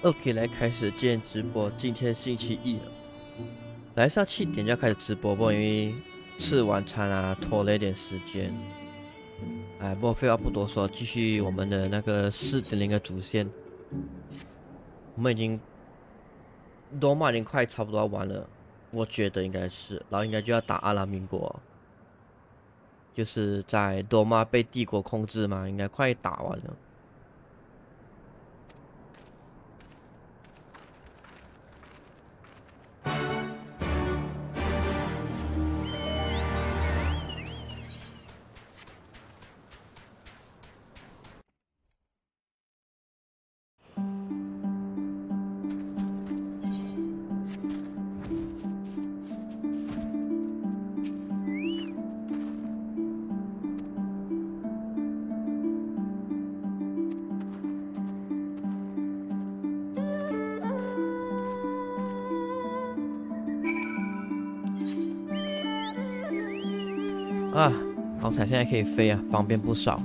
OK， 来开始今天直播。今天星期一了，来是要7点就要开始直播，不过因为吃晚餐啊，拖了一点时间。哎，不过废话不多说，继续我们的那个4.0的主线。我们已经罗马已经快差不多要完了，我觉得应该是，然后应该就要打阿拉民国，就是在罗马被帝国控制嘛，应该快打完了。啊，好彩现在可以飞啊，方便不少。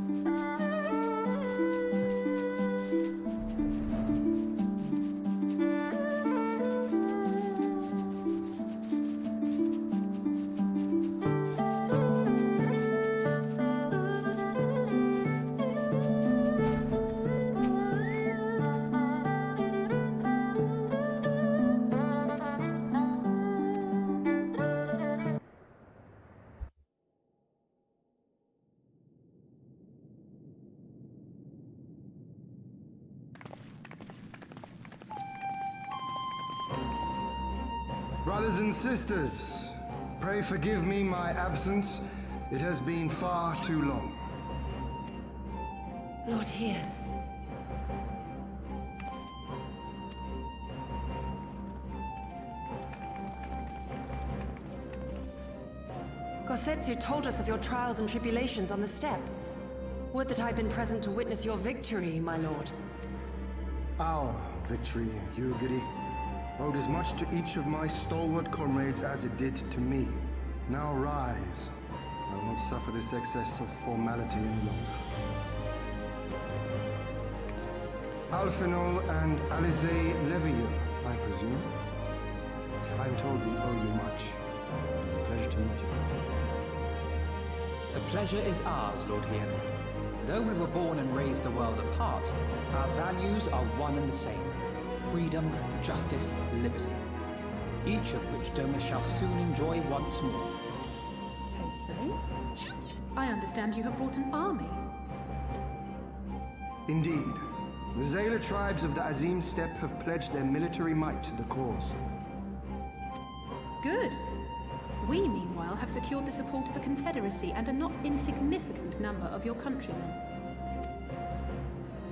Brothers and sisters, pray forgive me my absence. It has been far too long. Lord here. Gosetsu told us of your trials and tribulations on the steppe. Would that I'd been present to witness your victory, my lord. Our victory, Yugiri, owed as much to each of my stalwart comrades as it did to me. Now rise. I will not suffer this excess of formality any longer. Alfinol and Alize Levieux, I presume. I'm told we owe you much. It is a pleasure to meet you. The pleasure is ours, Lord Hien. Though we were born and raised the world apart, our values are one and the same. Freedom, justice, liberty. Each of which Doma shall soon enjoy once more. Hopefully. I understand you have brought an army. Indeed. The Zayla tribes of the Azim Steppe have pledged their military might to the cause. Good. We, meanwhile, have secured the support of the Confederacy and a not insignificant number of your countrymen.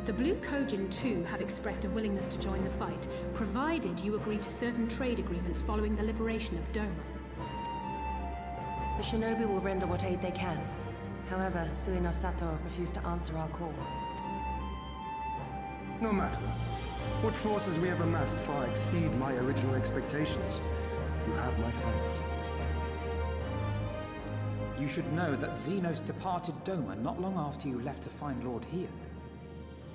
The Blue Kojin, too, have expressed a willingness to join the fight, provided you agree to certain trade agreements following the liberation of Doma. The shinobi will render what aid they can. However, Suino Sato refused to answer our call. No matter. What forces we have amassed far exceed my original expectations. You have my thanks. You should know that Xenos departed Doma not long after you left to find Lord Hien.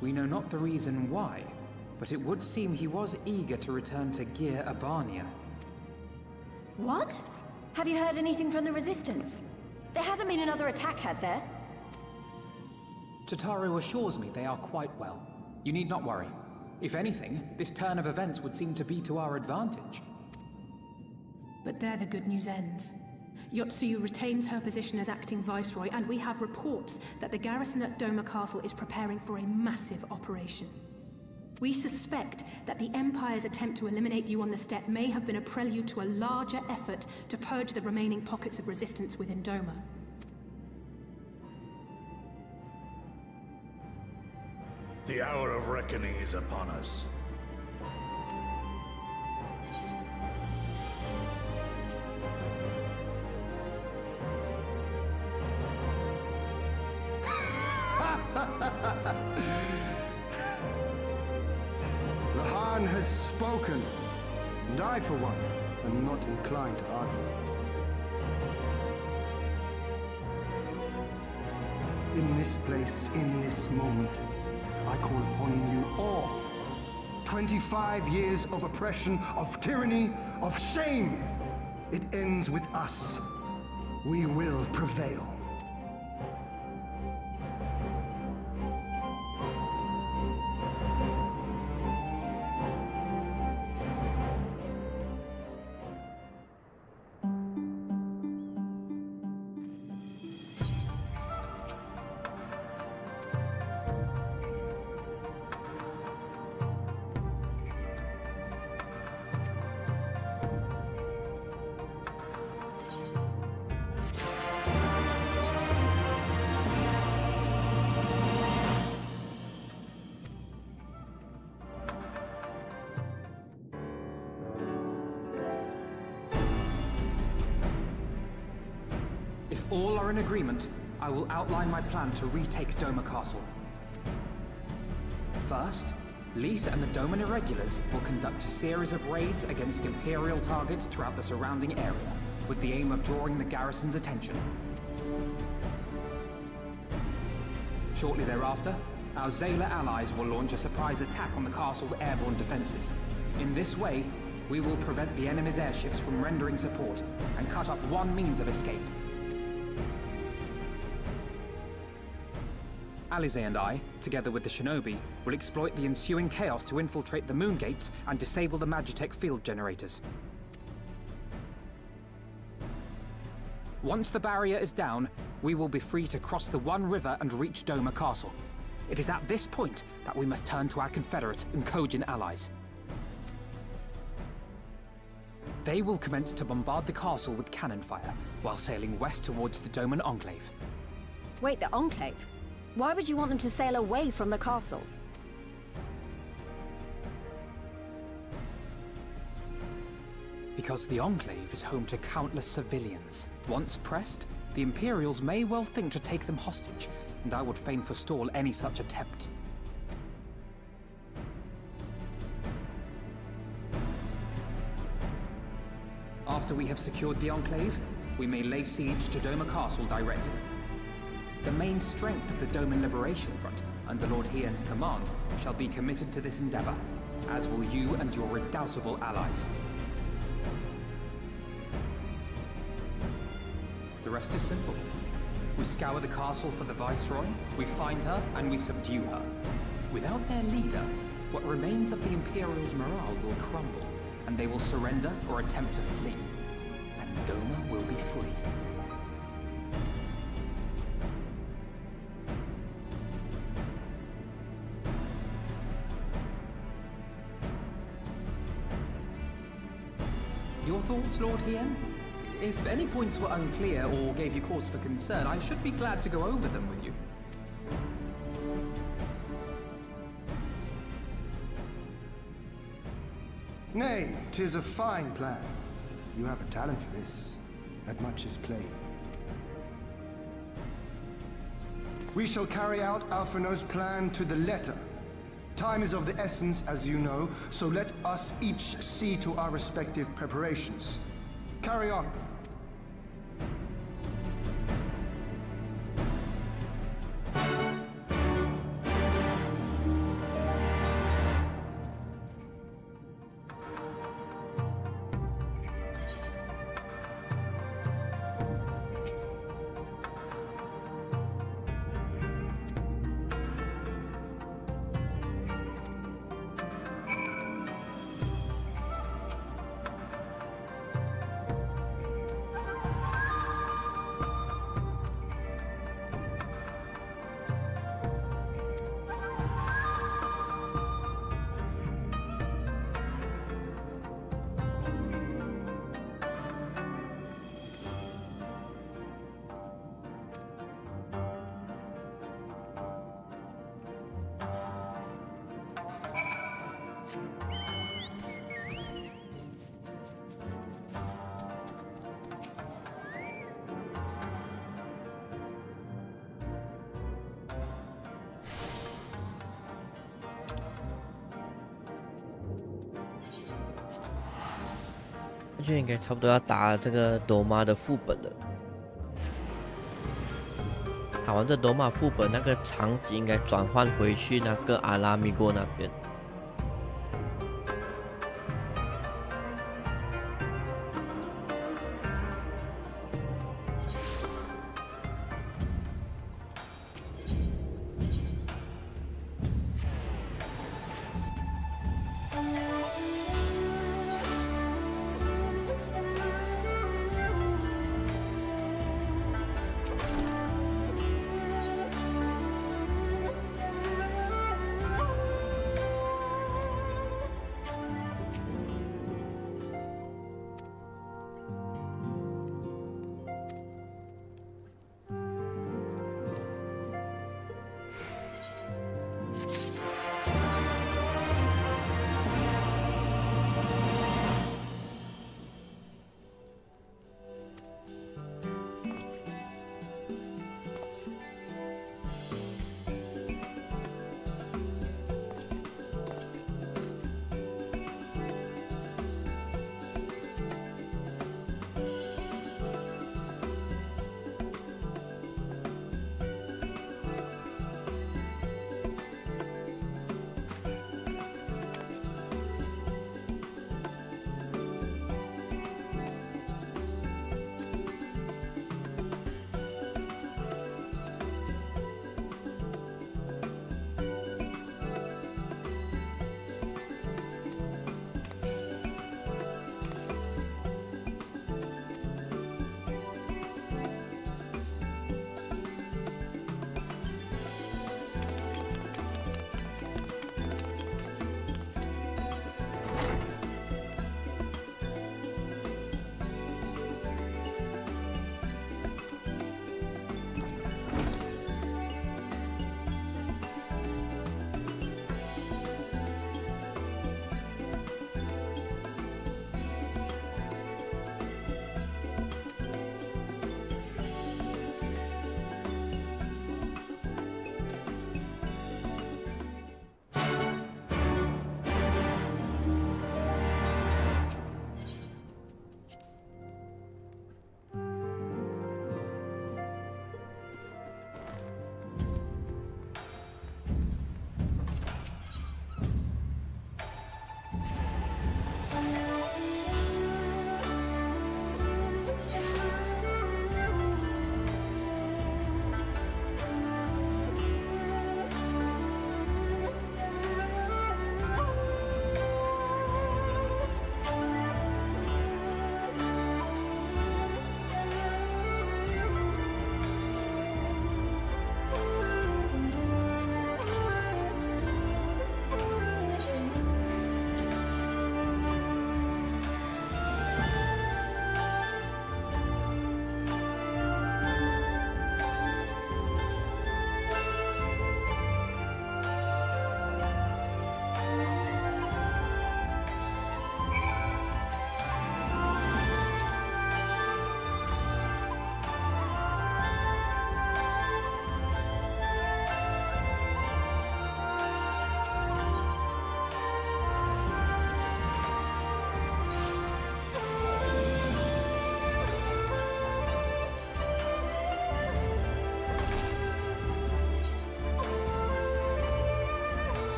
We know not the reason why, but it would seem he was eager to return to Gir Abania. What? Have you heard anything from the Resistance? There hasn't been another attack, has there? Tataru assures me they are quite well. You need not worry. If anything, this turn of events would seem to be to our advantage. But there the good news ends. Yotsuyu retains her position as acting viceroy, and we have reports that the garrison at Doma Castle is preparing for a massive operation. We suspect that the Empire's attempt to eliminate you on the steppe may have been a prelude to a larger effort to purge the remaining pockets of resistance within Doma. The hour of reckoning is upon us. The Han has spoken, and I, for one, am not inclined to argue. In this place, in this moment, I call upon you all 25 years of oppression, of tyranny, of shame. It ends with us. We will prevail. If all are in agreement, I will outline my plan to retake Doma Castle. First, Lisa and the Doman Irregulars will conduct a series of raids against Imperial targets throughout the surrounding area, with the aim of drawing the garrison's attention. Shortly thereafter, our Zayla allies will launch a surprise attack on the castle's airborne defenses. In this way, we will prevent the enemy's airships from rendering support and cut off one means of escape. Alize and I, together with the Shinobi, will exploit the ensuing chaos to infiltrate the moon gates and disable the Magitech field generators. Once the barrier is down, we will be free to cross the One River and reach Doma Castle. It is at this point that we must turn to our Confederate and Kojin allies. They will commence to bombard the castle with cannon fire, while sailing west towards the Doman Enclave. Wait, the Enclave? Why would you want them to sail away from the castle? Because the Enclave is home to countless civilians. Once pressed, the Imperials may well think to take them hostage, and I would fain forestall any such attempt. After we have secured the Enclave, we may lay siege to Doma Castle directly. The main strength of the Doman Liberation Front, under Lord Hien's command, shall be committed to this endeavor, as will you and your redoubtable allies. The rest is simple. We scour the castle for the Viceroy, we find her, and we subdue her. Without their leader, what remains of the Imperials' morale will crumble, and they will surrender or attempt to flee. And Doma will be free. Your thoughts, Lord Hien? If any points were unclear or gave you cause for concern, I should be glad to go over them with you. Nay, 'tis a fine plan. You have a talent for this. That much is plain. We shall carry out Alphino's plan to the letter. Time is of the essence, as you know, so let us each see to our respective preparations. Carry on.我觉得应该差不多要打这个罗马的副本了。打完这罗马副本，那个场景应该转换回去那个阿拉米戈那边。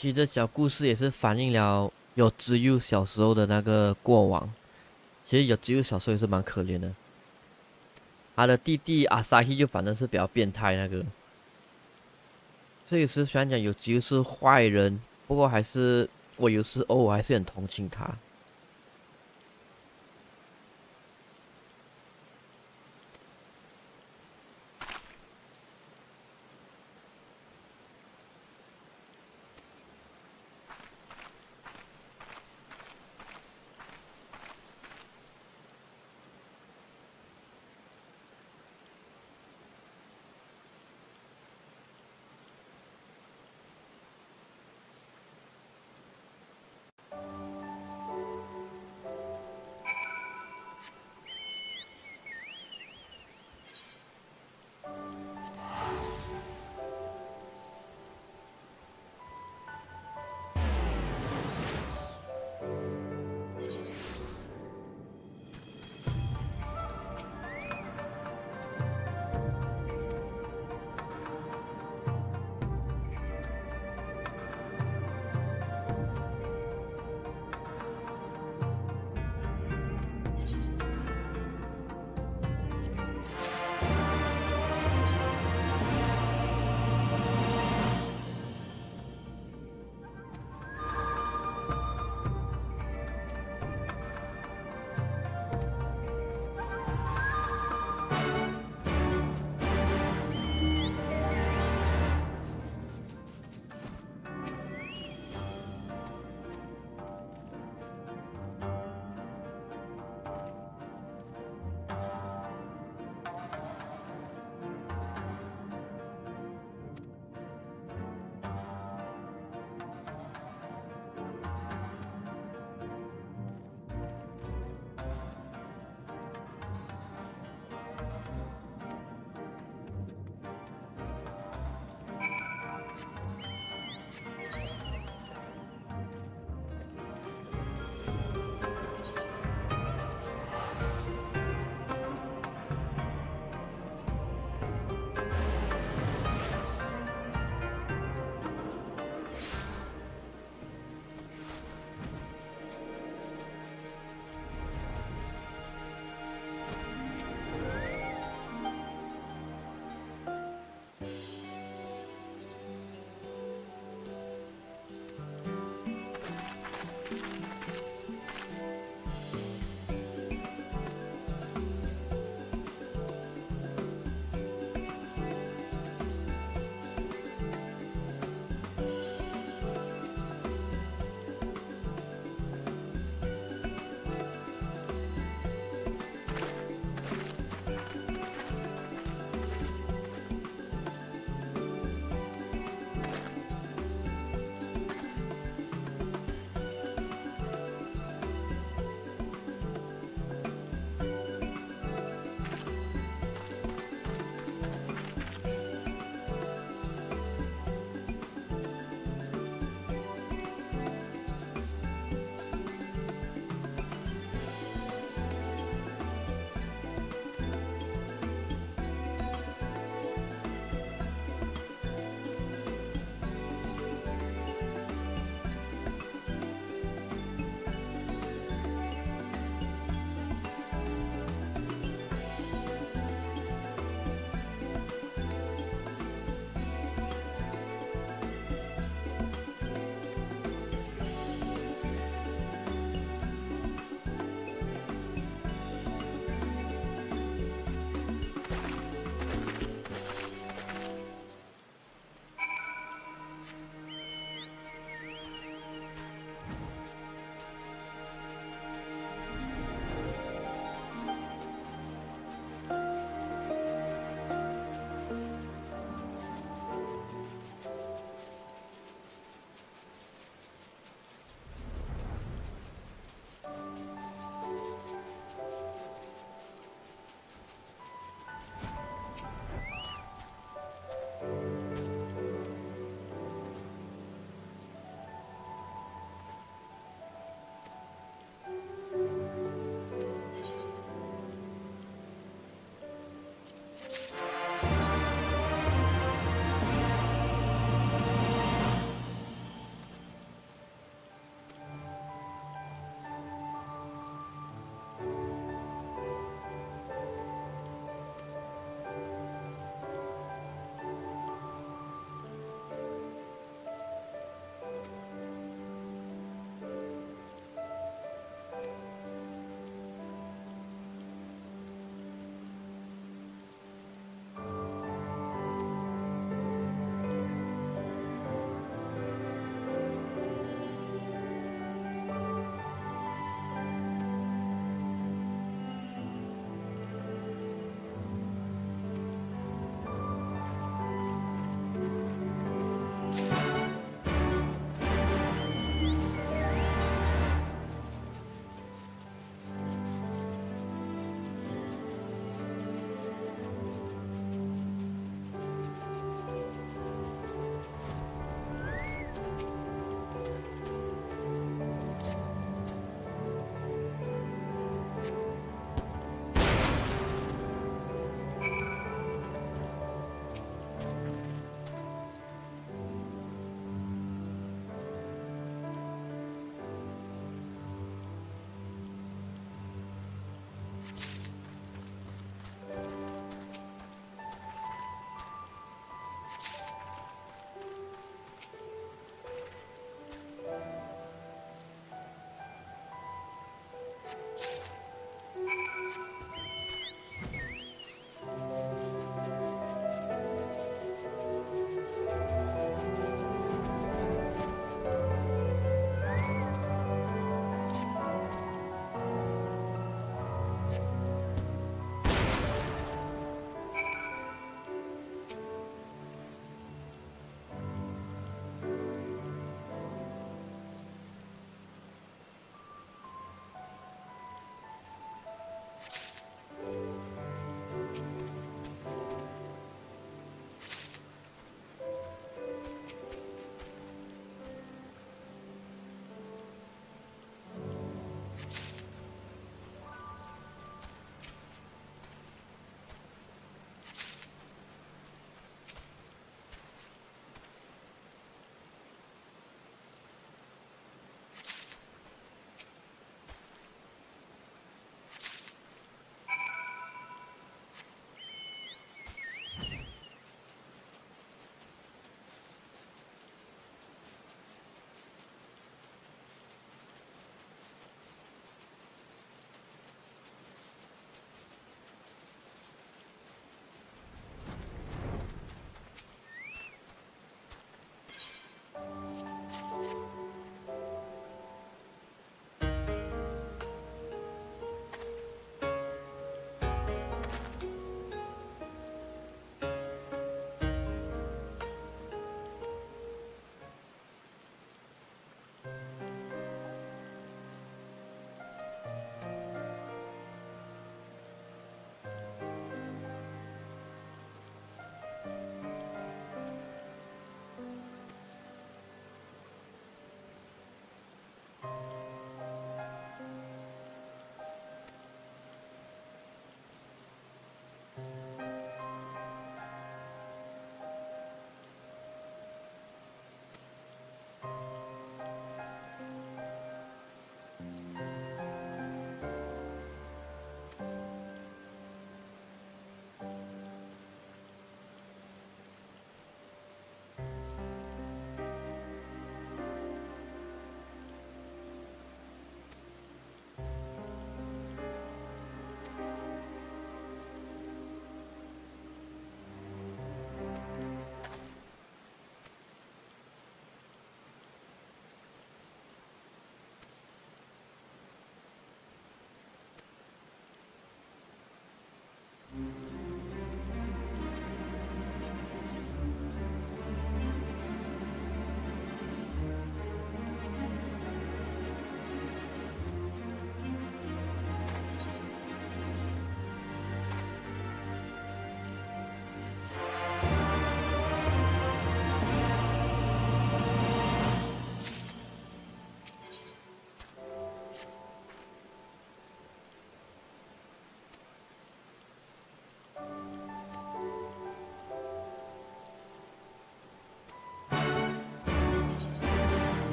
其实这小故事也是反映了有之佑小时候的那个过往。其实有之佑小时候也是蛮可怜的，他的弟弟阿萨希就反正是比较变态那个。这也是虽然讲有之佑是坏人，不过还是我有时候我还是很同情他。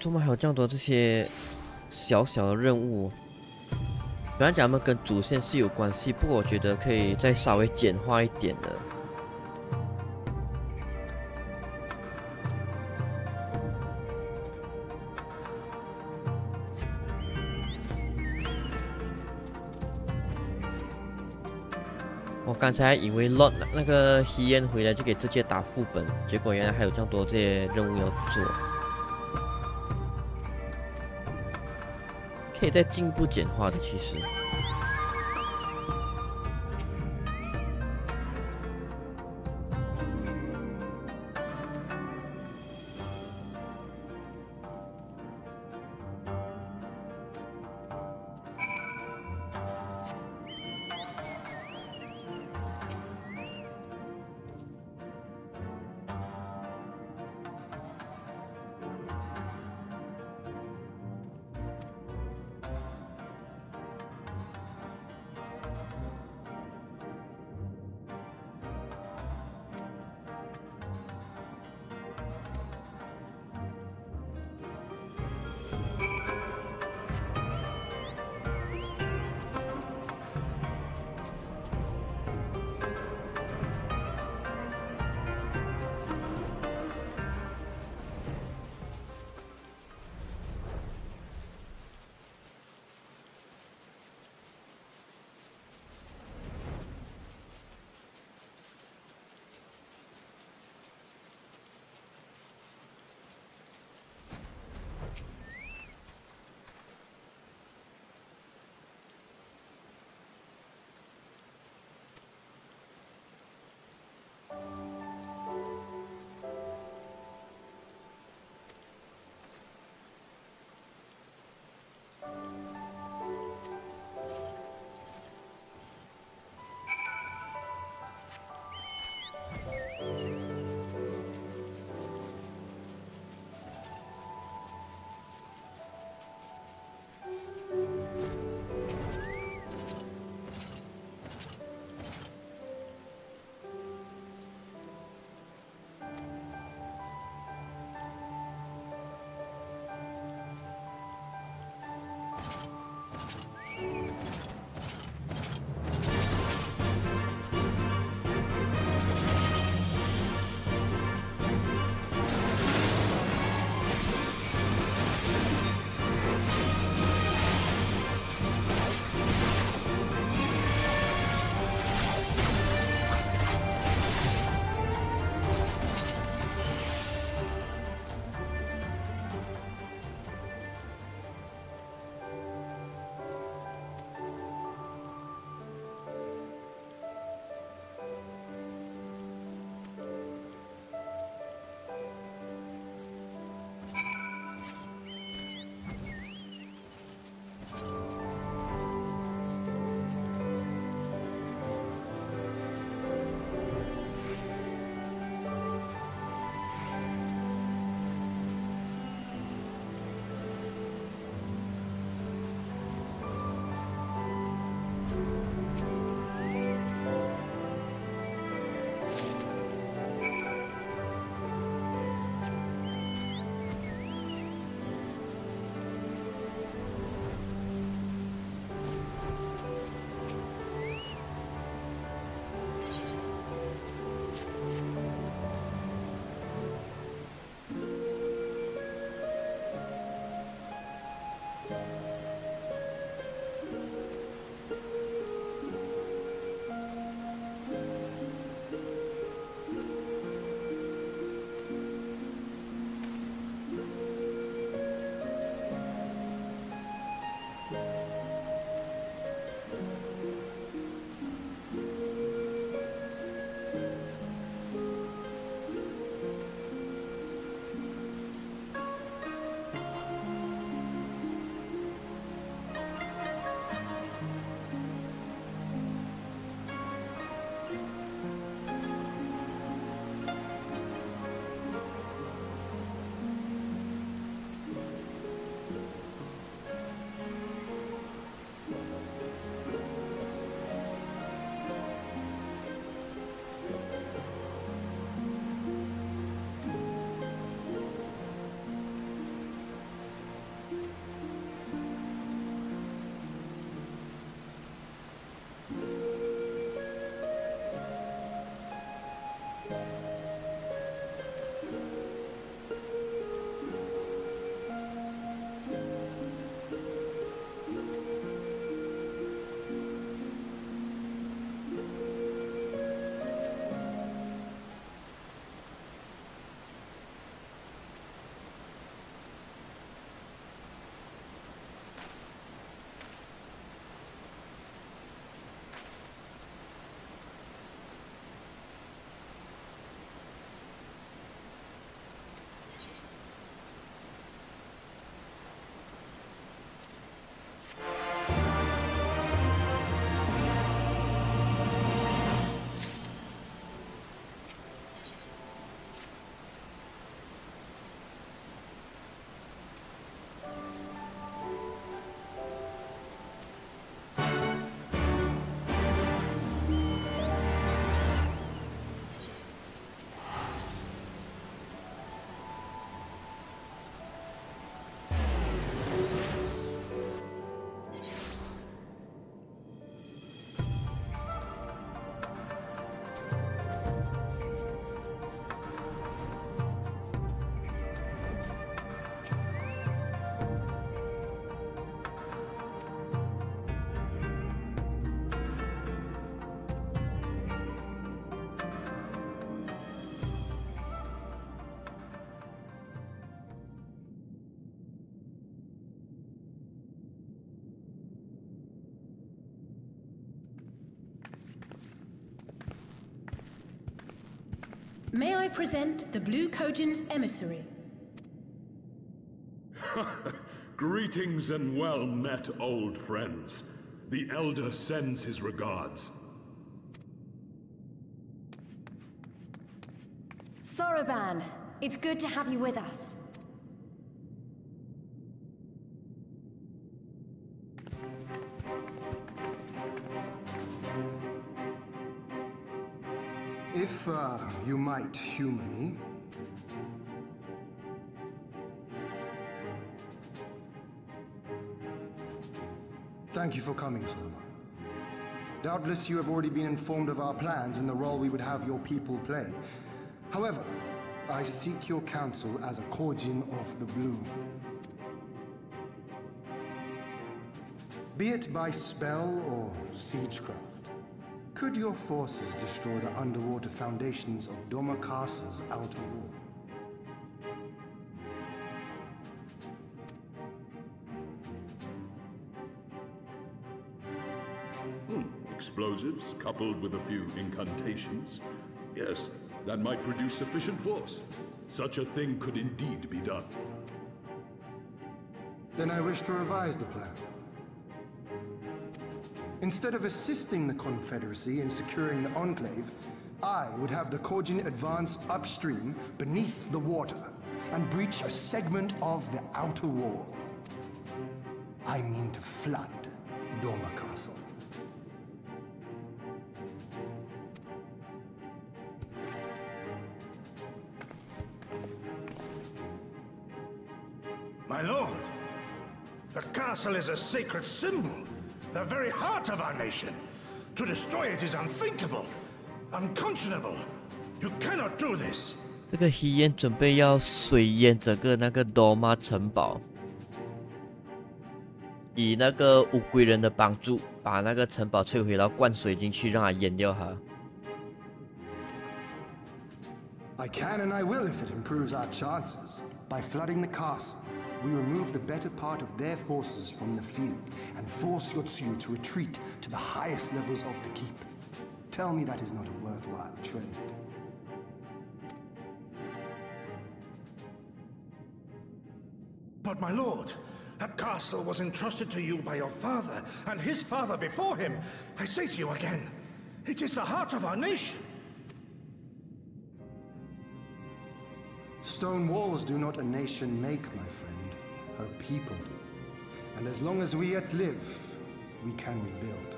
怎么还有这样多这些小小的任务？虽然讲他们跟主线是有关系，不过我觉得可以再稍微简化一点的。我刚才以为 Lot 那个黑烟回来就可以直接打副本，结果原来还有这样多这些任务要做。可以再进一步简化的，其实。May I present the Blue Kojin's emissary? Greetings and well met, old friends. The Elder sends his regards. Soroban, it's good to have you with us. If, you might humor me. Thank you for coming, Solomon. Doubtless you have already been informed of our plans and the role we would have your people play. However, I seek your counsel as a Kojin of the Blue. Be it by spell or siegecraft, could your forces destroy the underwater foundations of Doma Castle's outer wall? Explosives coupled with a few incantations. Yes, that might produce sufficient force. Such a thing could indeed be done. Then I wish to revise the plan. Instead of assisting the Confederacy in securing the Enclave, I would have the Kojin advance upstream beneath the water and breach a segment of the outer wall. I mean to flood Doma Castle. My lord, the castle is a sacred symbol, the very heart of our nation. To destroy it is unthinkable, unconscionable. You cannot do this. 这个黑烟准备要水淹整个那个罗马城堡，以那个乌龟人的帮助，把那个城堡摧毁，然后灌水进去，让它淹掉它。I can and I will if it improves our chances. By flooding the castle, we remove the better part of their forces from the field and force Yotsuyu to retreat to the highest levels of the keep. Tell me that is not a worthwhile trade. But my lord, that castle was entrusted to you by your father and his father before him. I say to you again, it is the heart of our nation. Stone walls do not a nation make, my friend. Her people do. And as long as we yet live, we can rebuild.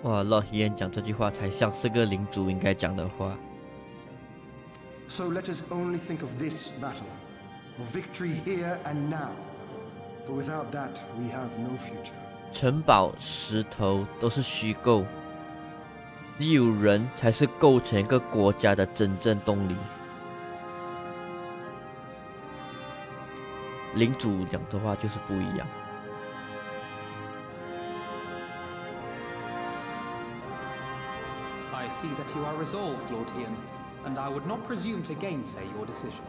哇，老黑烟讲这句话才像是个领主应该讲的话。So let us only think of this battle, of victory here and now. For without that, we have no future. 城堡、石头都是虚构，只有人才是构成一个国家的真正动力。领主讲的话就是不一样。I see that you are resolved, Lord Hien, and I would not presume to gainsay your decision.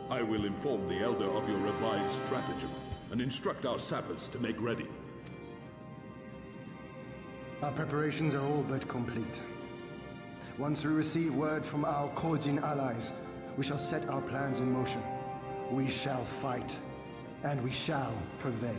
I will inform the Elder of your revised stratagem and instruct our sappers to make ready. Our preparations are all but complete. Once we receive word from our Kojin allies, we shall set our plans in motion. We shall fight, and we shall prevail.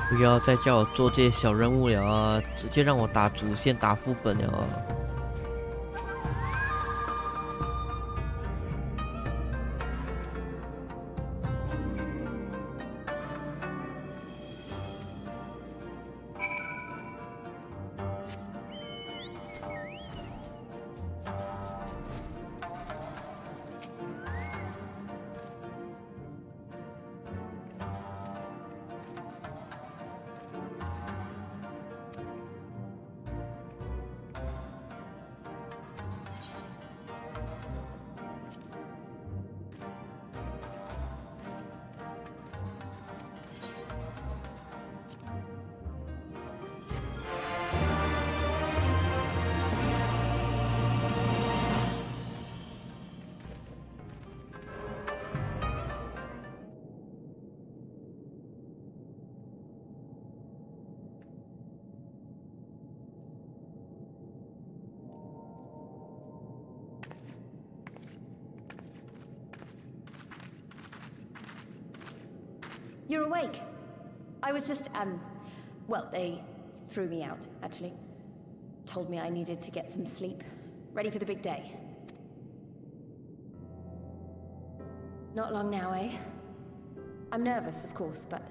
不要再叫我做这些小任务了啊！直接让我打主线、打副本了啊！ You're awake. I was just, well, they threw me out, actually. Told me I needed to get some sleep. Ready for the big day. Not long now, eh? I'm nervous, of course, but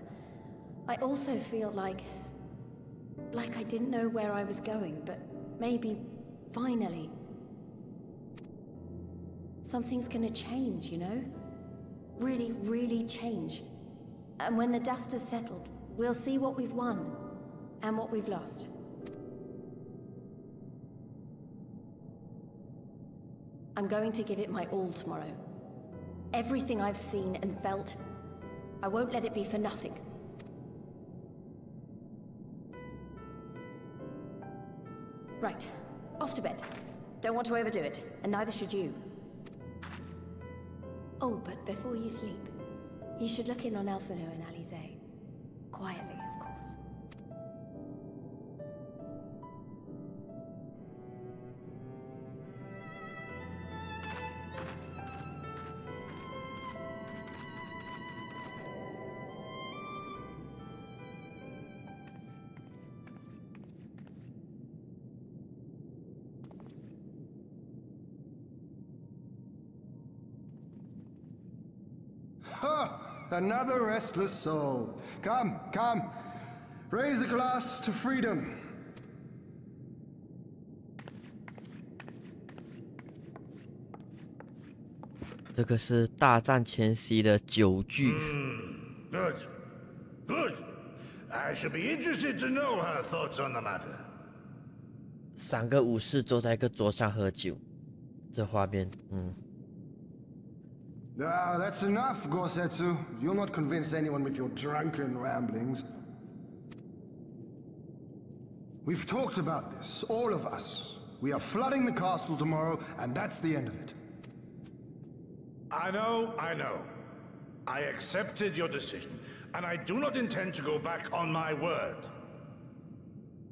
I also feel like I didn't know where I was going, but maybe, finally, something's gonna change, you know? Really, really change. And when the dust has settled, we'll see what we've won and what we've lost. I'm going to give it my all tomorrow. Everything I've seen and felt, I won't let it be for nothing. Right, off to bed. Don't want to overdo it, and neither should you. Oh, but before you sleep, you should look in on Elfino and Alize. Quietly, of course. Another restless soul. Come, come. Raise a glass to freedom. 这个是大战前夕的酒具。Good. Good. I should be interested to know her thoughts on the matter. 3个武士坐在一个桌上喝酒，这画面，That's enough, Gosetsu. You'll not convince anyone with your drunken ramblings. We've talked about this, all of us. We are flooding the castle tomorrow, and that's the end of it. I know. I accepted your decision, and I do not intend to go back on my word.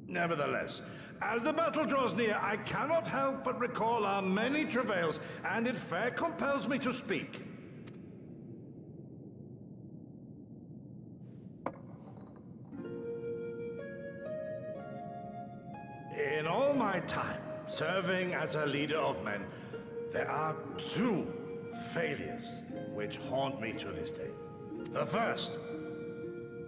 Nevertheless, as the battle draws near, I cannot help but recall our many travails, and it fair compels me to speak. In all my time serving as a leader of men, there are 2 failures which haunt me to this day. The first,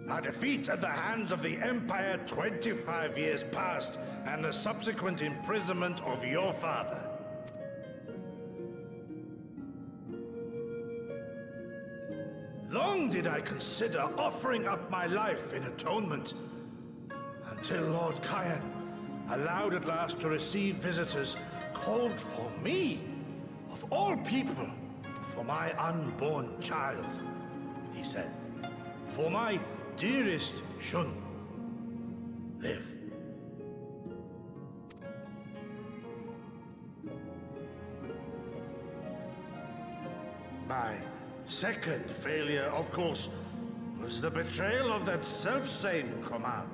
our defeat at the hands of the Empire 25 years past, and the subsequent imprisonment of your father. Long did I consider offering up my life in atonement, until Lord Kyan allowed at last to receive visitors called for me, of all people, for my unborn child, he said. For my dearest Shun, live. My second failure, of course, was the betrayal of that self-same command.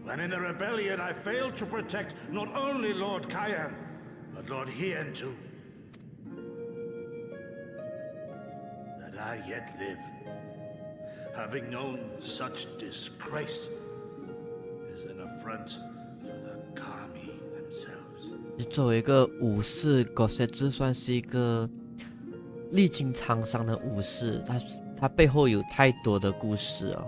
When in the rebellion I failed to protect not only Lord Kyan, but Lord Hien too. That I yet live, having known such disgrace, is an affront to the Kami themselves. 你作为一个武士 ，Gosetsu 算是一个历经沧桑的武士，他背后有太多的故事哦。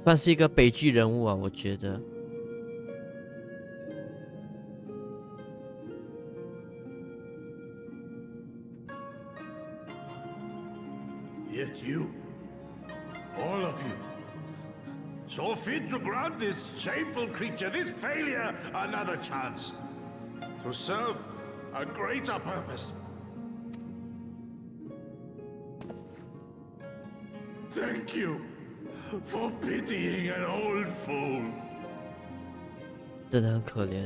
算是一个悲剧人物啊，我觉得。Yet you, all of you, saw fit to grant this shameful creature, this failure, another chance to serve a greater purpose. Thank you. For pitying an old fool. 真的很可怜，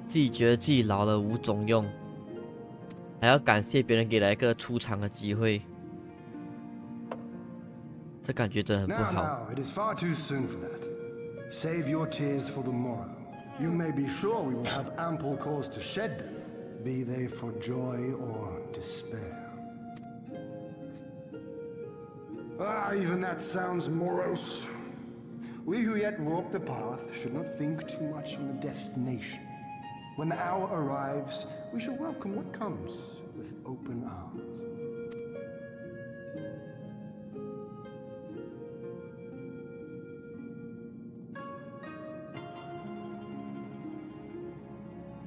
自己觉得自己老了无种用，还要感谢别人给了一个出场的机会，这感觉真的很不好。Now, it is far too soon for that. Save your tears for the morrow. You may be sure we will have ample cause to shed them, be they for joy or despair. Even that sounds morose. We who yet walk the path should not think too much on the destination. When the hour arrives, we shall welcome what comes with open arms.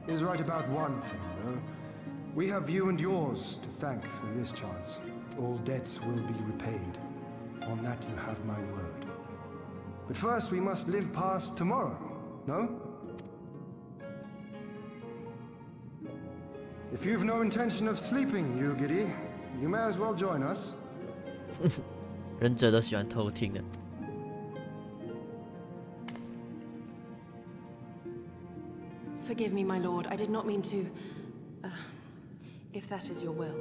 He's right about one thing, though. We have you and yours to thank for this chance. All debts will be repaid. On that you have my word. But first we must live past tomorrow, no? If you've no intention of sleeping, you giddy, you may as well join us. 忍者都喜欢偷听的。Forgive me, my lord. I did not mean to... if that is your will.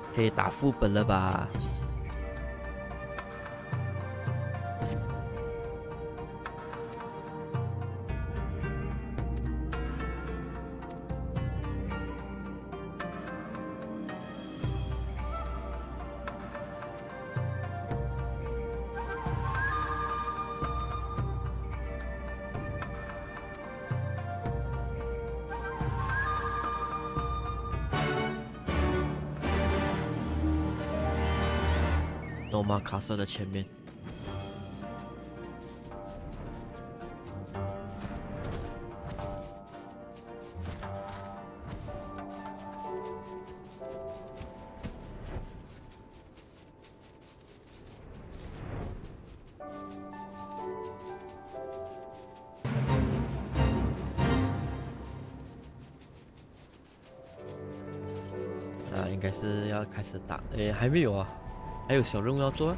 “可以打副本了吧？”罗马卡瑟的前面。应该是要开始打，还没有啊。 还有小任务要做啊。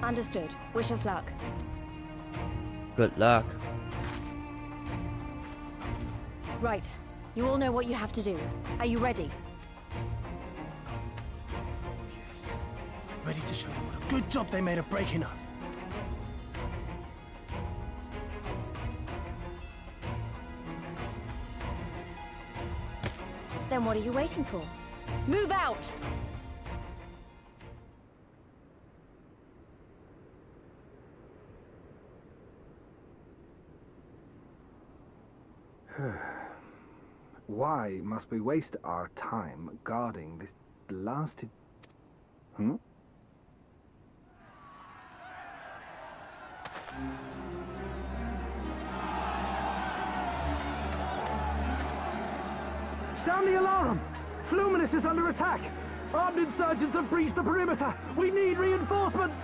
Understood. Wish us luck. Good luck. Right. You all know what you have to do. Are you ready? Yes. Ready to show them what a good job they made of breaking us. Then what are you waiting for? Move out! Why must we waste our time guarding this blasted... Sound the alarm! Fluminous is under attack! Armed insurgents have breached the perimeter! We need reinforcements!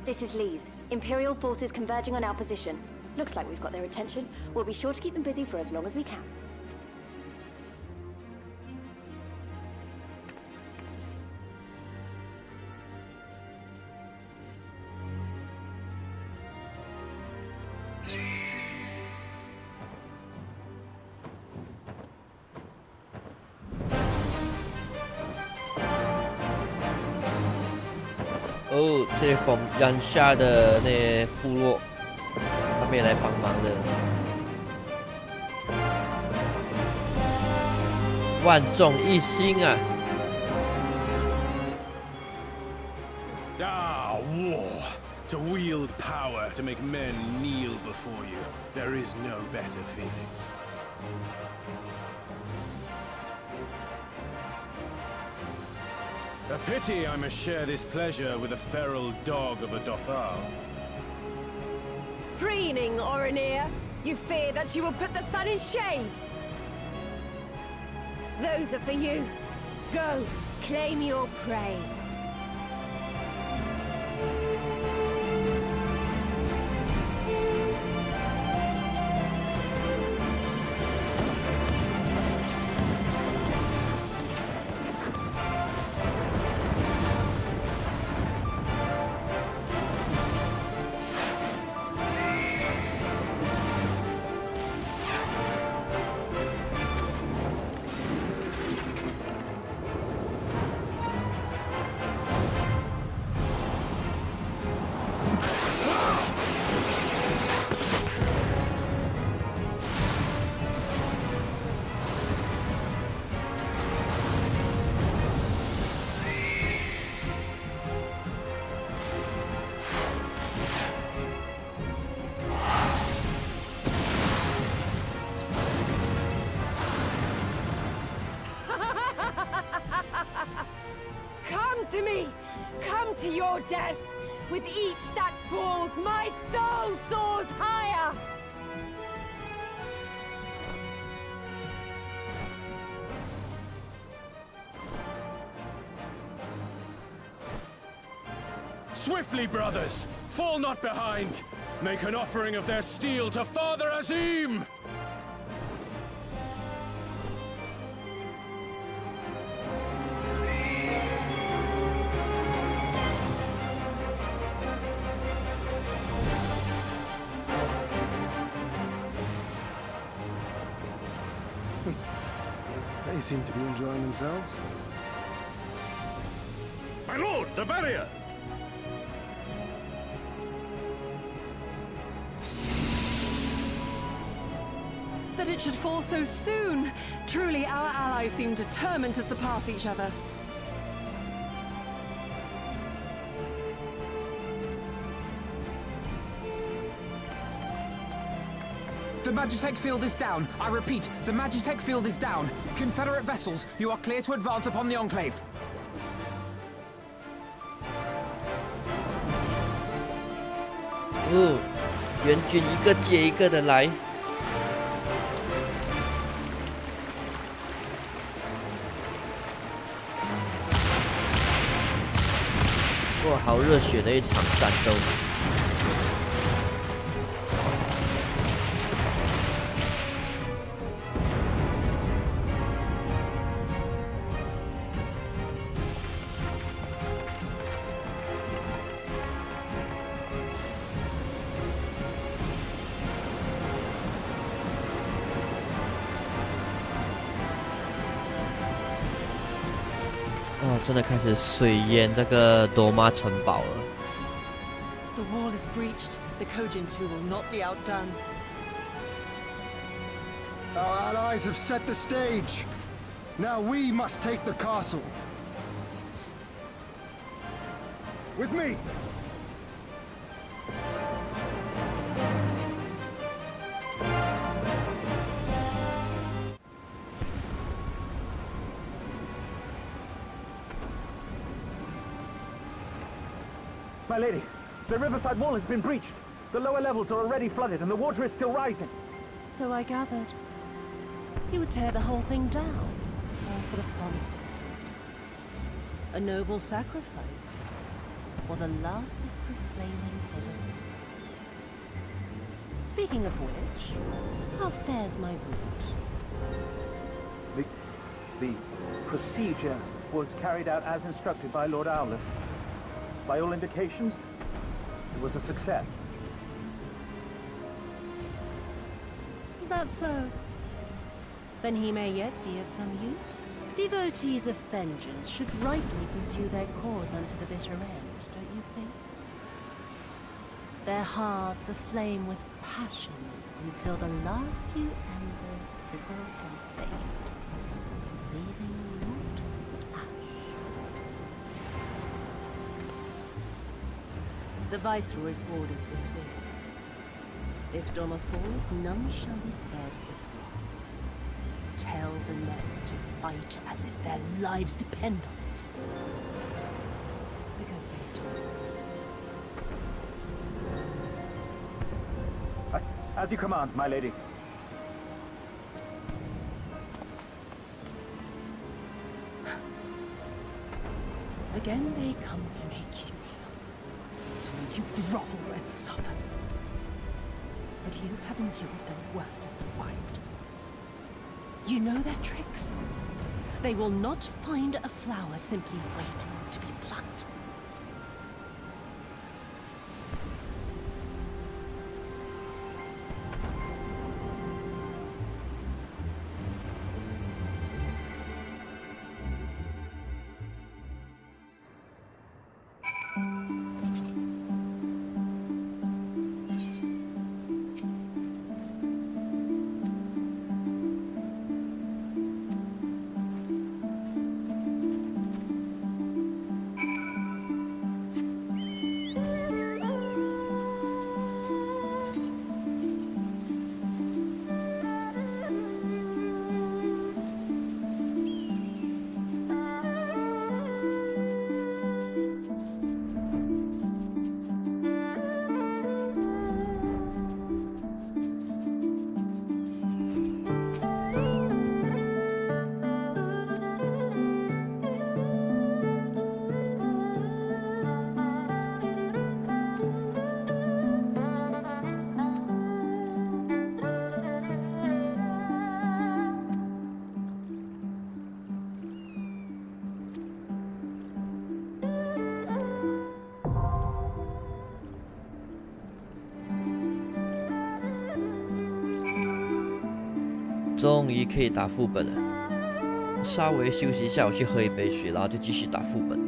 This is Lee's. Imperial forces converging on our position. Looks like we've got their attention. We'll be sure to keep them busy for as long as we can.哦，这些风眼下的那些部落，他们也来帮忙了。万众一心啊！ war! To wield power, to make men kneel before you. There is no better feeling. A pity I must share this pleasure with a feral dog of a Dothar. Preening, Oreneer. You fear that she will put the sun in shade. Those are for you. Go, claim your prey. Come to me! Come to your death! With each that falls, my soul soars higher! Swiftly, brothers! Fall not behind! Make an offering of their steel to Father Azim! They seem to be enjoying themselves. My lord, the barrier! That it should fall so soon! Truly, our allies seem determined to surpass each other. The Magitech field is down. I repeat, the Magitech field is down. Confederate vessels, you are clear to advance upon the Enclave.哦，援军一个接一个的来。哇，好热血的一场战斗！哦，真的开始水淹这个罗马城堡了。The wall is breached. The Kojin too will not be outdone. Our allies have set the stage. Now we must take the castle. With me. My lady, the riverside wall has been breached. The lower levels are already flooded and the water is still rising. So I gathered. You would tear the whole thing down, all for the promise of freedom. A noble sacrifice, or the last desperate flamings of a fool. Speaking of which, how fares my route? The procedure was carried out as instructed by Lord Owless. By all indications, it was a success. Is that so? Then he may yet be of some use. Devotees of vengeance should rightly pursue their cause unto the bitter end, don't you think? Their hearts aflame with passion until the last few embers fizzle and fade, leaving naught but ash. The Viceroy's orders were clear. If Doma falls, none shall be spared his wrath. Tell the men to fight as if their lives depend on it. because they talk. As you command, my lady. Again they come to make you kneel, to make you grovel and suffer. But you have endured the worst and survived. You know their tricks. They will not find a flower simply waiting to be plucked.终于可以打副本了，稍微休息一下，我去喝一杯水，然后就继续打副本。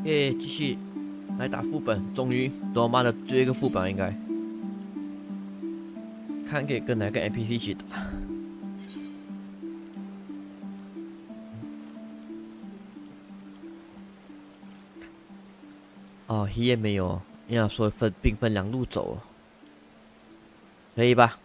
耶，继续来打副本，终于罗马的最后一个副本应该，看可以跟哪个 NPC 一起打。哦，也没有，人家说并分两路走哦，可以吧？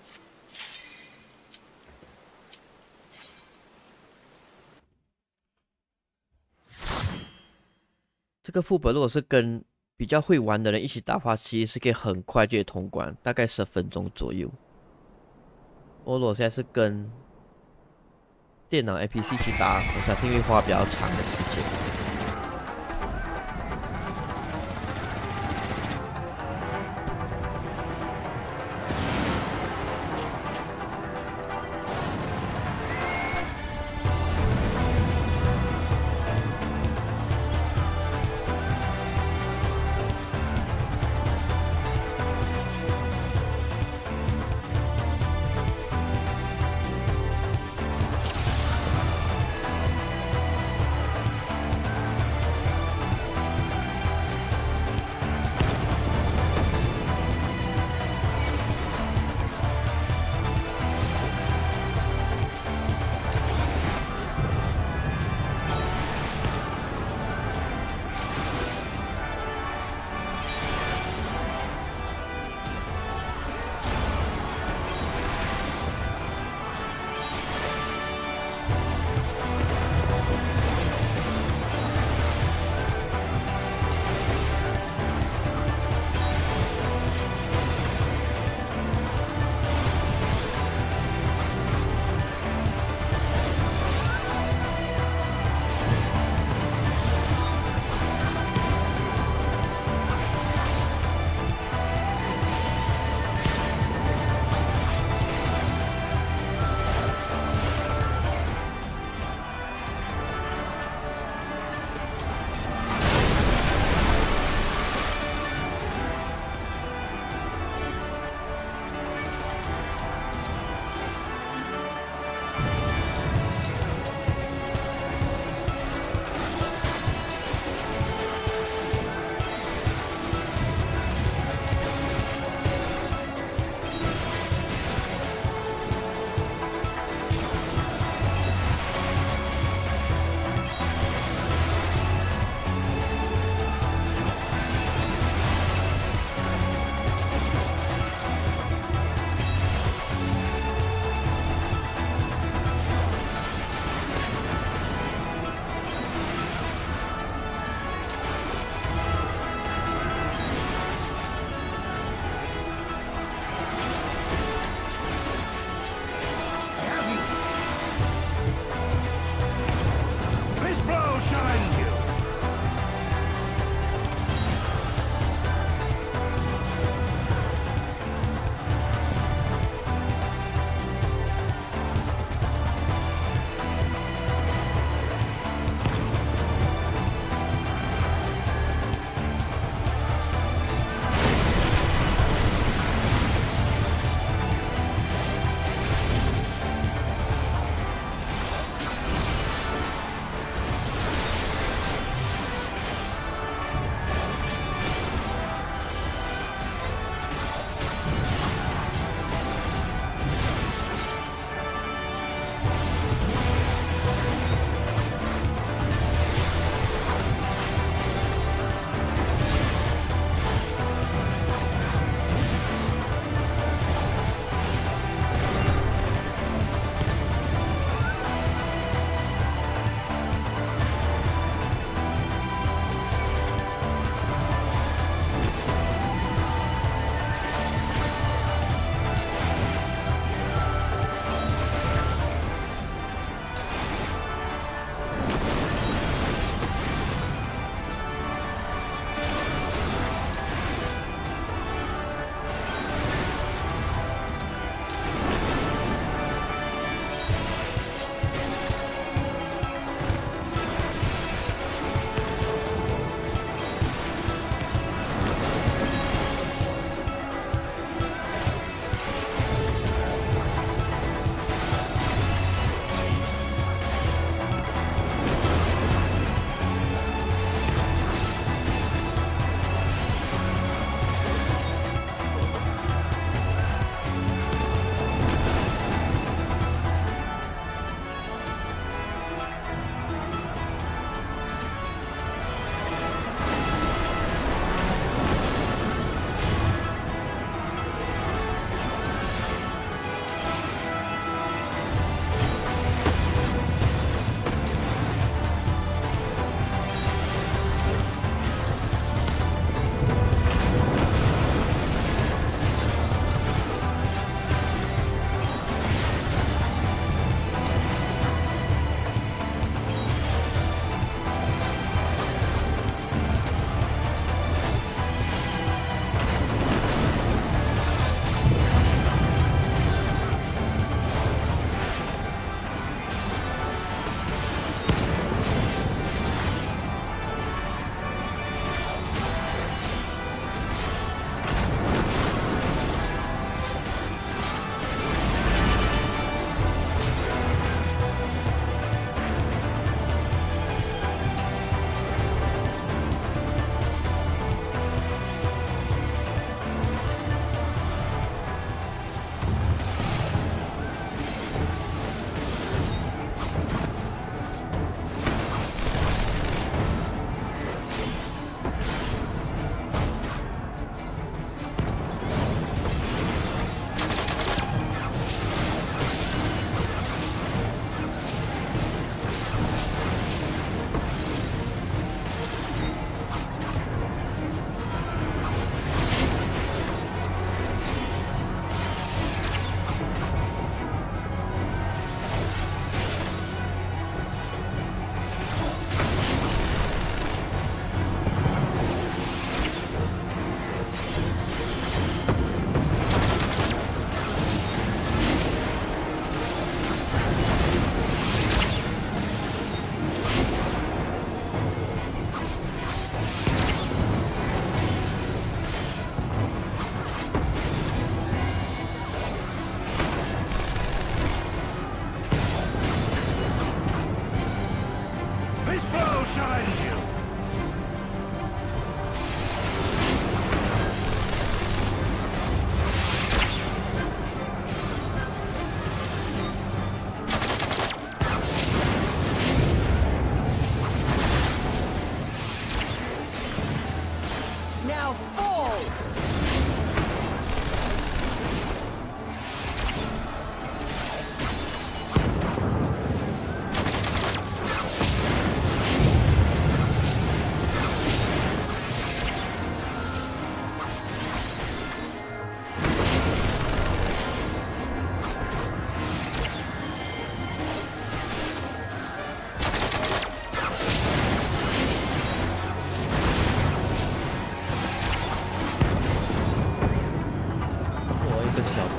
这个副本如果是跟比较会玩的人一起打的话，其实是可以很快就通关，大概10分钟左右。我如果现在是跟电脑 NPC 一起打，我相信会花比较长的时间。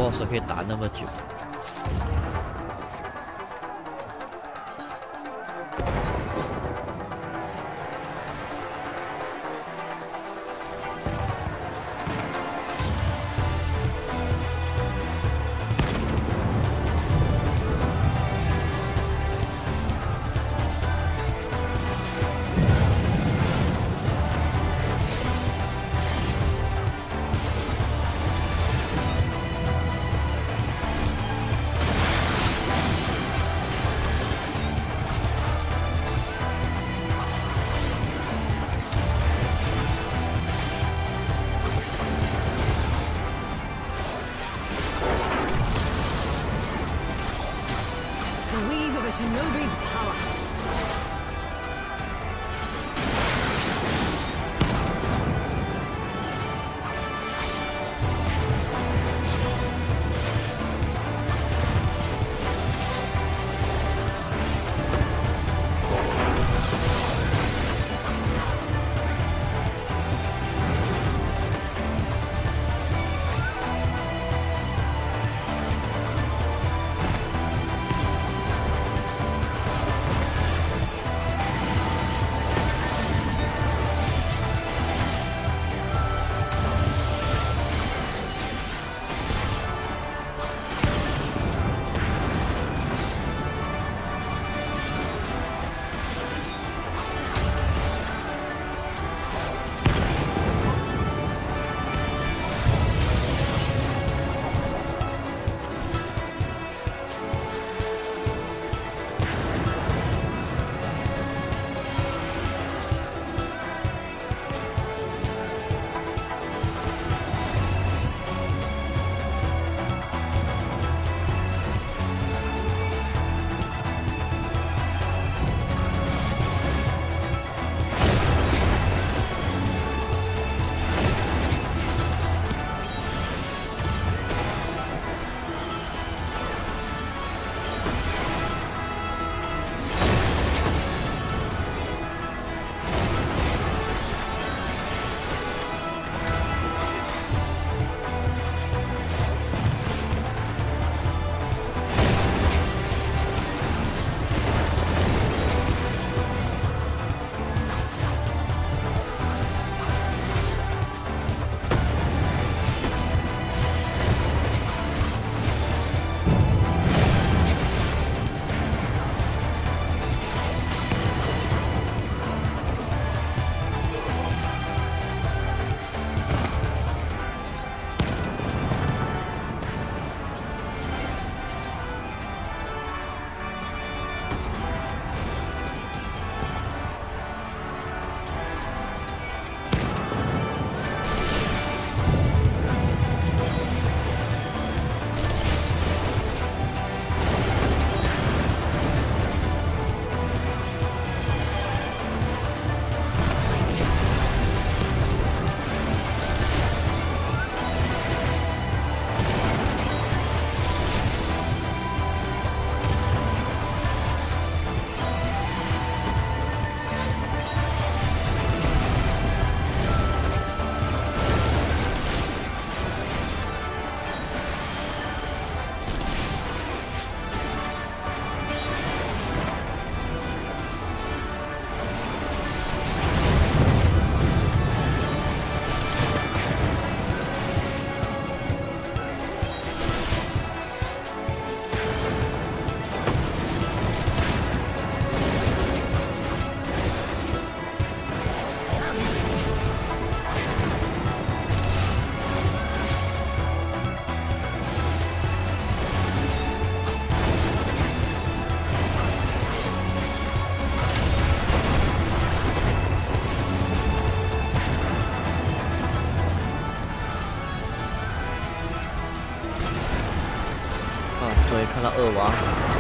boss 可以打那么久。Shinobi's power. 看到恶王。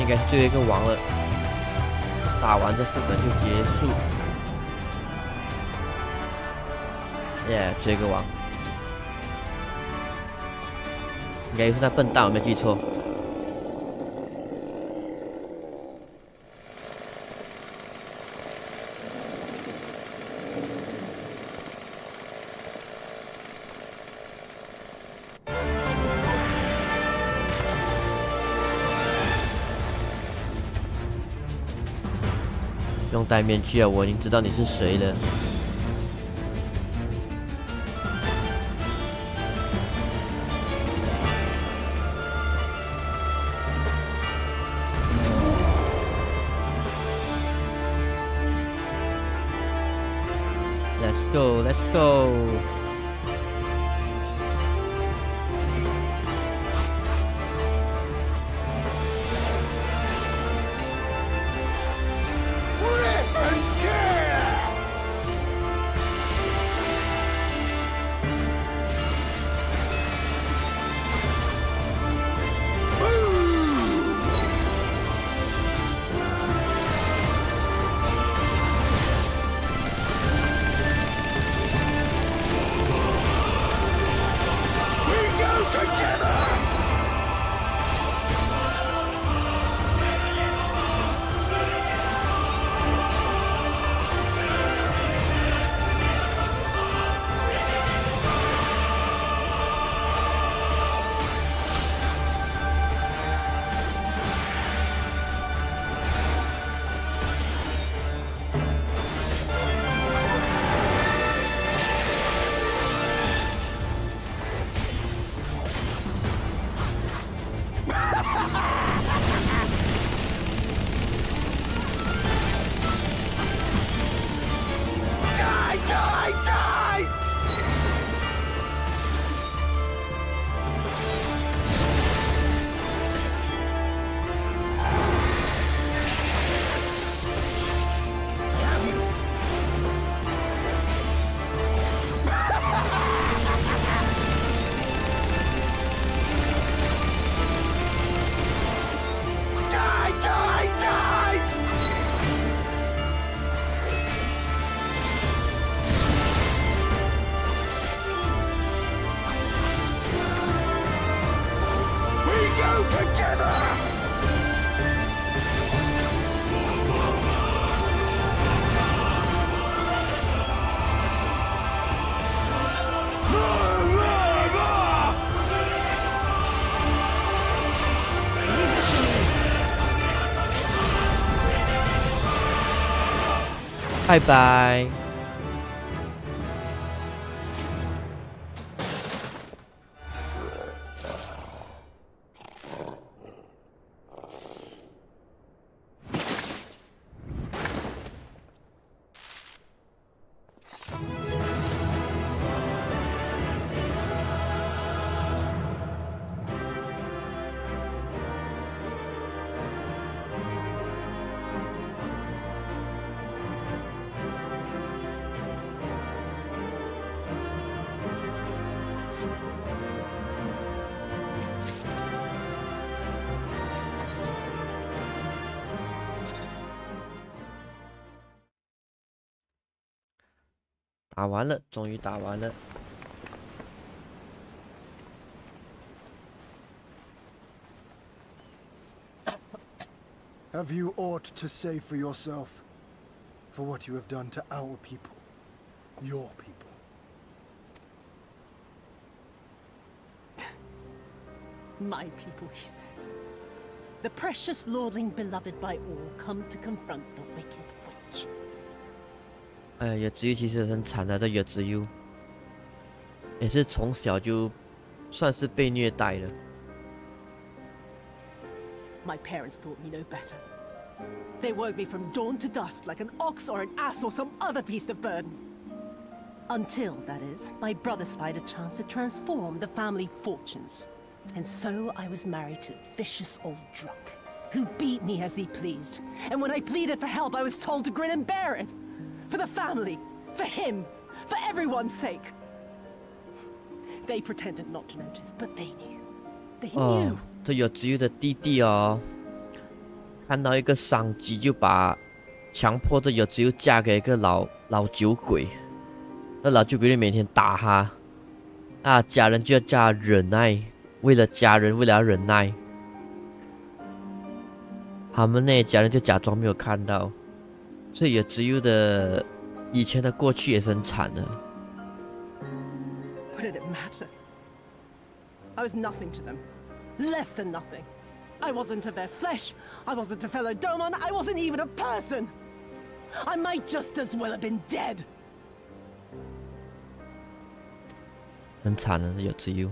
应该是最后一个王了。打完这副本就结束。耶，最后一个王。应该是那笨蛋，我没记错。不用戴面具啊，我已经知道你是谁了。Let's go, let's go.拜拜。打完了，终于打完了。Have you aught to say for yourself? For what you have done to our people? Your people? My people, he says. The precious lordling beloved by all come to confront the wicked witch. 哎呀，野之优其实很惨的，这野之优也是从小就算是被虐待了。My parents taught me no better. They worked me from dawn to dusk like an ox or an ass or some other beast of burden. Until, that is, my brother spied a chance to transform the family fortunes. And so I was married to a vicious old drunk, who beat me as he pleased. And when I pleaded for help, I was told to grin and bear it. For the family, for him, for everyone's sake. They pretended not to notice, but they knew. They knew. 这有只有的弟弟哦，看到一个商机，就把强迫的有只有嫁给一个老酒鬼。那老酒鬼就每天打他，那家人就要叫他忍耐，为了家人，为了要忍耐。他们那家人就假装没有看到，所以有只有的以前的过去也是很惨的。What did it matter? I was nothing to them. Less than nothing. I wasn't of their flesh. I wasn't a fellow Domon. I wasn't even a person. I might just as well have been dead. 很惨的，有只有。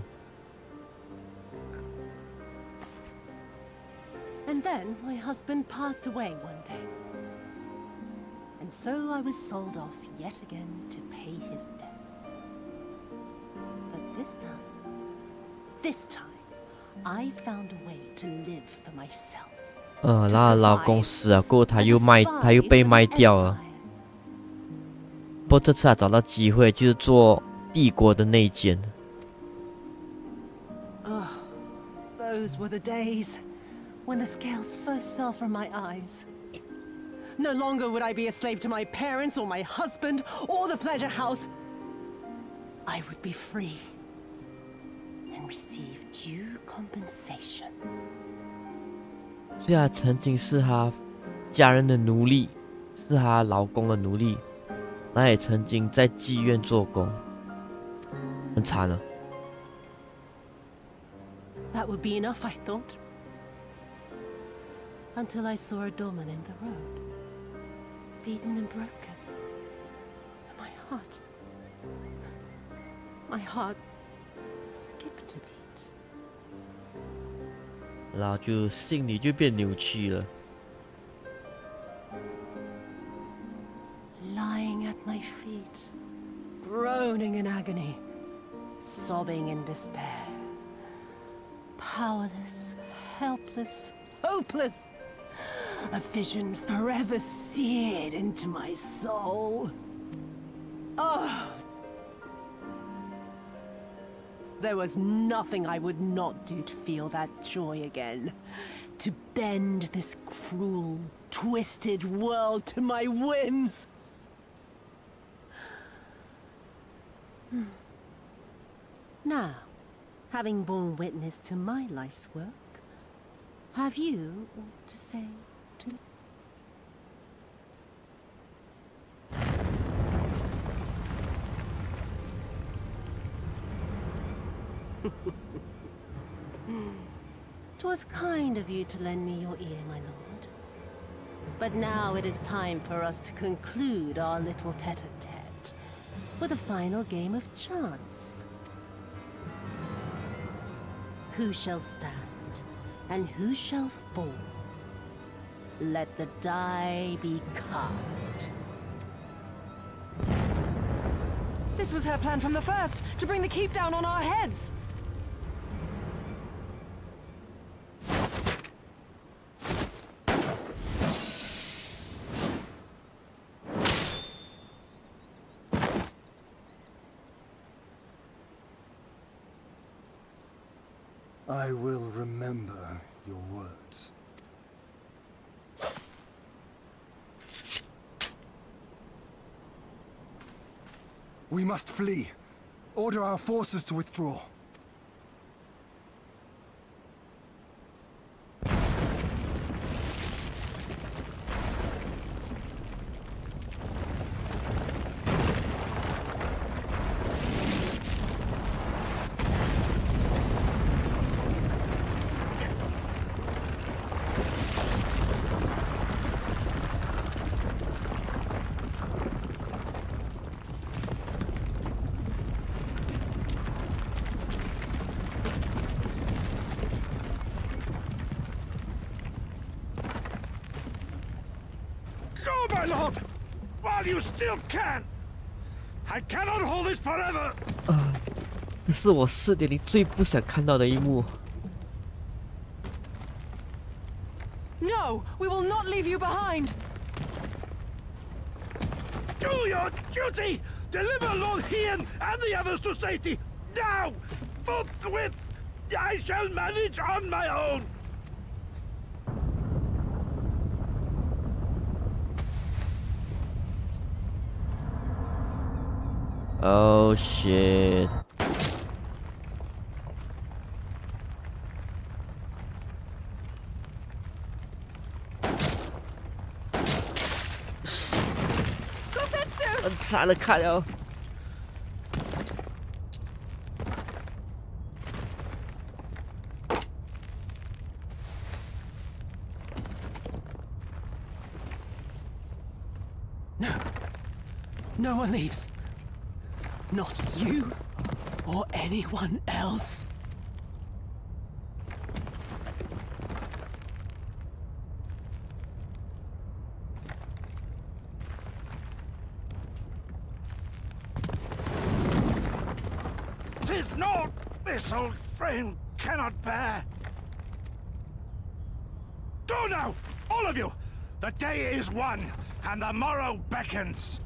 And then my husband passed away one day. And so I was sold off yet again to pay his debts. But this time, I found a way to live for myself. 然后老公死了过后，他又被卖掉了。不过这次他找到机会，就是做帝国的内奸。Oh, those were the days when the scales first fell from my eyes. No longer would I be a slave to my parents or my husband or the pleasure house. I would be free and receive due compensation. 所以她曾经是她家人的奴隶，是她老公的奴隶，她也曾经在妓院做工，很惨了。That would be enough, I thought. Until I saw a doorman in the road, beaten and broken. And my heart skipped a beat. 然后就心里就变扭曲了。Lying at my feet, groaning in agony, sobbing in despair. Powerless, helpless, hopeless. A vision forever seared into my soul. Oh! There was nothing I would not do to feel that joy again. To bend this cruel, twisted world to my whims. Now, having borne witness to my life's work, have you aught to say to me? "'Twas kind of you to lend me your ear, my lord. But now it is time for us to conclude our little tete-a-tete with a final game of chance. Who shall stand? And who shall fall? Let the die be cast." This was her plan from the first, to bring the keep down on our heads. I will remember your words. We must flee. Order our forces to withdraw. My lord! While you still can! I cannot hold it forever! 这是我4.0最不想看到的一幕。No! We will not leave you behind! Do your duty! Deliver Lord Hien and the others to safety! Now! Forthwith! I shall manage on my own! Oh shit！ 惨了，看了。 No one leaves. Not you or anyone else. "'Tis naught this old frame cannot bear. Go now, all of you! The day is won, and the morrow beckons."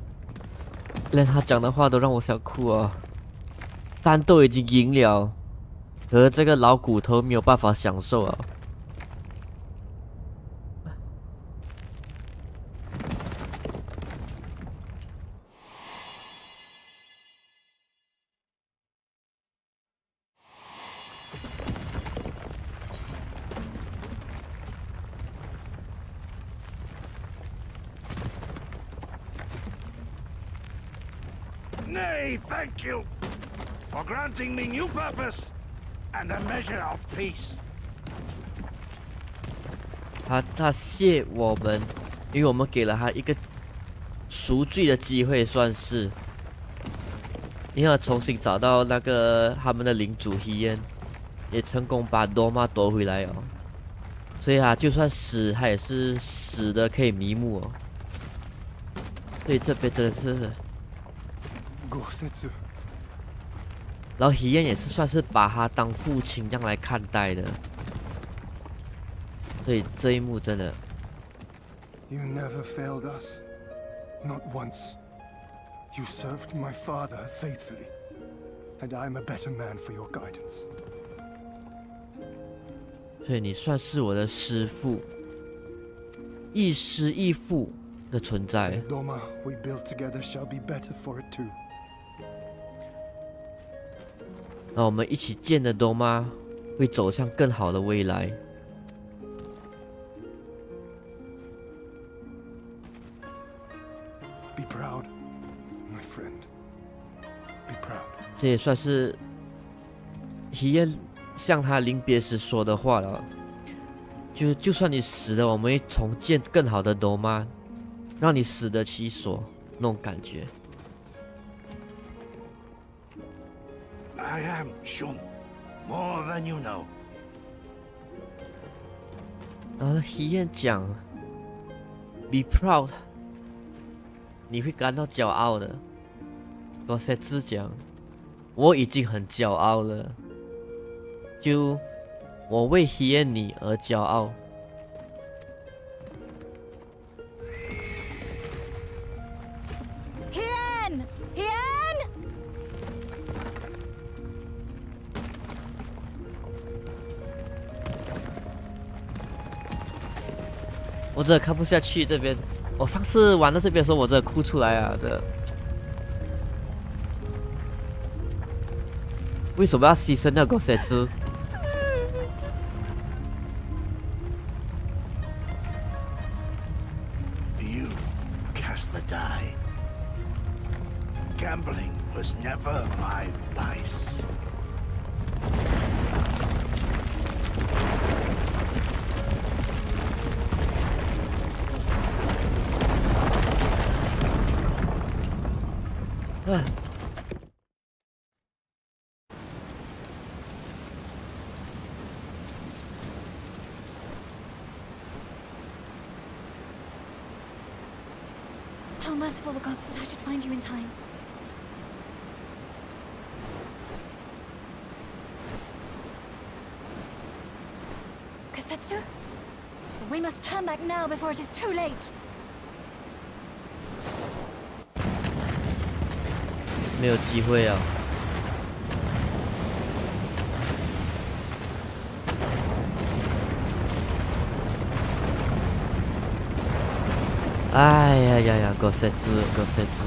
连他讲的话都让我想哭啊！战斗已经赢了，可是这个老骨头没有办法享受啊！Nay, thank you for granting me new purpose and a measure of peace. 他谢我们，因为我们给了他一个赎罪的机会，算是，因为要重新找到那个他们的领主希燕，也成功把罗马夺回来哦。所以就算死，他也是死的可以瞑目哦。所以这边真的是。 然后希燕也是算是把他当父亲这样来看待的，所以这一幕真的。You never failed us, not once. You served my father faithfully, and I'm a better man for your guidance. 所以你算是我的师父，亦师亦父的存在。 The Doma we built together shall be better for it too. 那我们一起建的罗马会走向更好的未来。Be proud, my friend. Be proud. 这也算是希燕向他临别时说的话了。就算你死了，我们会重建更好的罗马，让你死得其所，那种感觉。 I am Shun, more than you know. 然后希燕讲 ，Be proud， 你会感到骄傲的。我甚至讲，我已经很骄傲了，就我为希燕你而骄傲。 我真的看不下去这边，我上次玩到这边的时候，我真的哭出来啊！为什么要牺牲那个蛇子？ You cast the die. Gambling was never my vice. ，How merciful the gods that I should find you in time. Kasetsu? We must turn back now before it is too late. 没有机会啊！哎呀呀呀！狗塞子，狗塞子！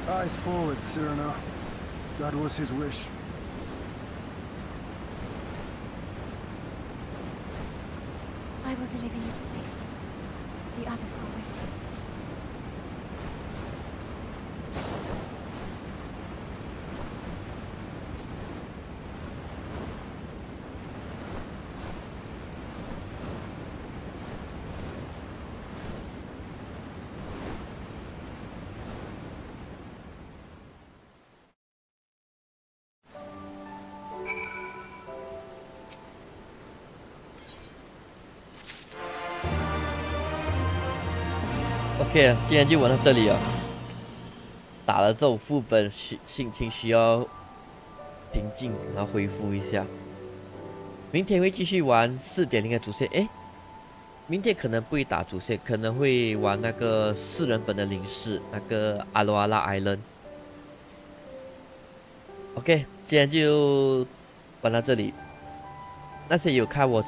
Eyes forward, Cyrano. That was his wish. I will deliver you to safety. The others are waiting. OK， 今天就玩到这里了。打了这种副本，心情需要平静，然后恢复一下。明天会继续玩4.0的主线。诶，明天可能不会打主线，可能会玩那个4人本的领事，那个阿罗阿拉 Island。OK， 今天就玩到这里。那些有看我